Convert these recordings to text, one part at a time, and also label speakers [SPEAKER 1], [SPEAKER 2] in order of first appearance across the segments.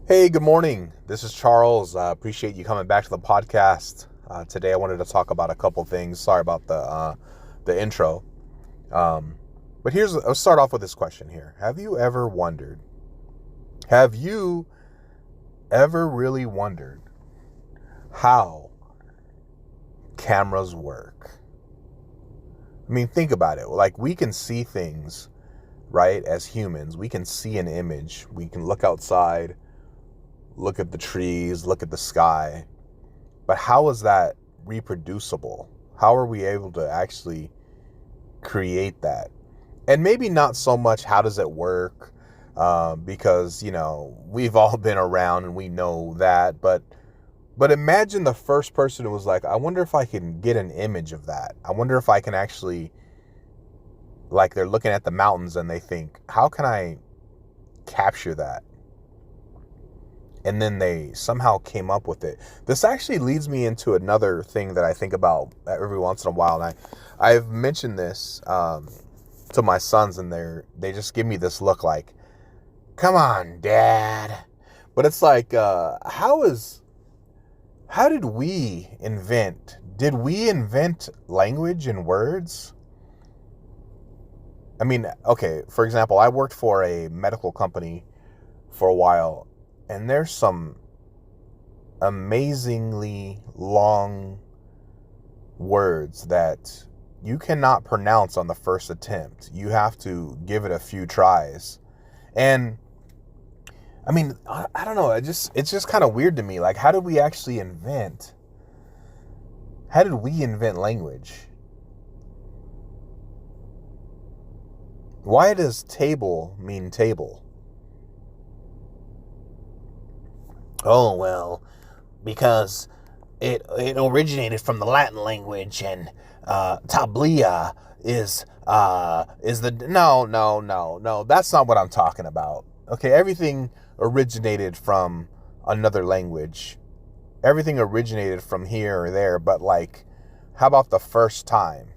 [SPEAKER 1] Hey, good morning. This is Charles. Appreciate you coming back to the podcast. Today, I wanted to talk about a couple things. Sorry about the intro. Um, but I'll start off with this question here. Have you ever wondered? Have you ever really wondered how cameras work? I mean, think about it. Like, we can see things, right? As humans, we can see an image. We can look outside, look at the trees, look at the sky. But how is that reproducible? How are we able to actually create that? And maybe not so much how does it work, because we've all been around and we know that. But imagine the first person who was like, I wonder if I can get an image of that. I wonder if I can actually, like, they're looking at the mountains and they think, how can I capture that? And then they somehow came up with it. This actually leads me into another thing that I think about every once in a while. And I've mentioned this to my sons, and they just give me this look like, come on, Dad. But it's like, how did did we invent language and words? I mean, okay, for example, I worked for a medical company for a while, and there's some amazingly long words that you cannot pronounce on the first attempt. You have to give it a few tries. And I mean, I don't know. It's just kind of weird to me. Like, how did we invent language? Why does table mean table? Oh, well, because it originated from the Latin language, and tablia is the no, that's not what I'm talking about. Okay, everything originated from another language. Everything originated from here or there, but like, how about the first time?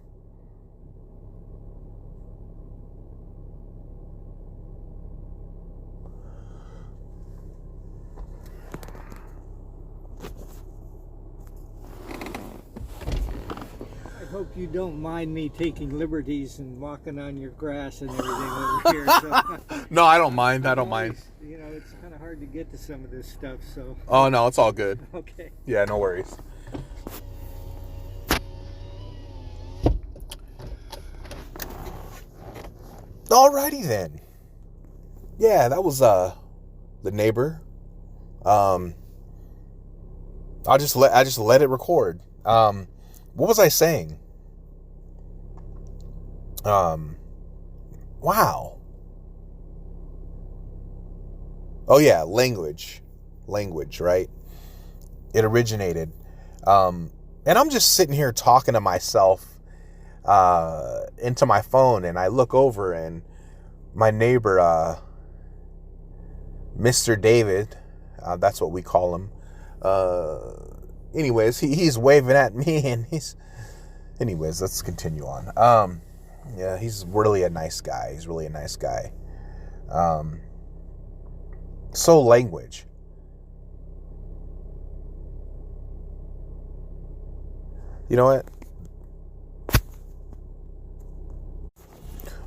[SPEAKER 2] I hope you don't mind me taking liberties and walking on your grass and everything over here. So,
[SPEAKER 1] No, I don't mind. I don't mind.
[SPEAKER 2] always, it's kind of hard to get to some of this stuff. So,
[SPEAKER 1] Oh no, it's all good.
[SPEAKER 2] okay.
[SPEAKER 1] Yeah, no worries. Alrighty then. Yeah, that was the neighbor. Um I just let it record. What was I saying? Um wow. Oh yeah, language, right? It originated. And I'm just sitting here talking to myself into my phone, and I look over, and my neighbor, Mr. David, that's what we call him. Anyways, he's waving at me, and anyways, let's continue on. Yeah, he's really a nice guy. He's really a nice guy. So language. You know what?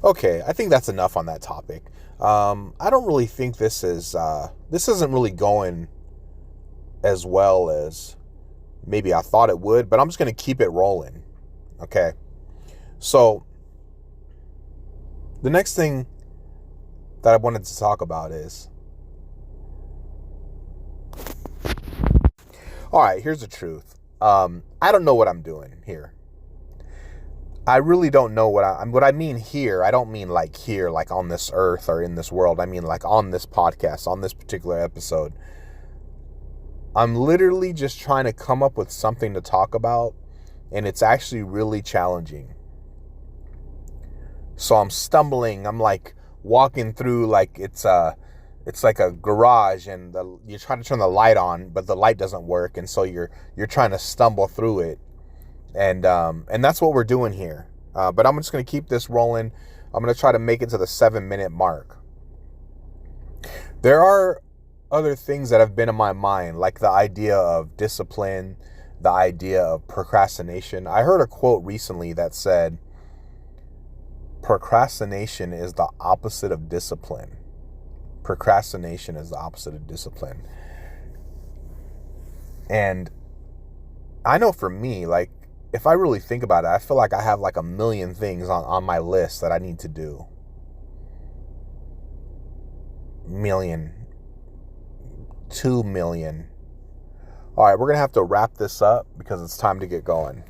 [SPEAKER 1] Okay, I think that's enough on that topic. I don't really think this isn't really going as well as maybe I thought it would, but I'm just going to keep it rolling. Okay. So the next thing that I wanted to talk about is, all right, here's the truth. I don't know what I'm doing here. I really don't know what I mean here. I don't mean like here, like on this earth or in this world. I mean like on this podcast, on this particular episode. I'm literally just trying to come up with something to talk about, and it's actually really challenging. So I'm stumbling. I'm like walking through like it's like a garage, and you're trying to turn the light on, but the light doesn't work, and so you're trying to stumble through it. And that's what we're doing here. But I'm just going to keep this rolling. I'm going to try to make it to the 7-minute mark. There are other things that have been in my mind, like the idea of discipline, the idea of procrastination. I heard a quote recently that said, procrastination is the opposite of discipline. Procrastination is the opposite of discipline. And I know for me, like, if I really think about it, I feel like I have like a million things on my list that I need to do. Million. 2 million. All right, we're going to have to wrap this up because it's time to get going.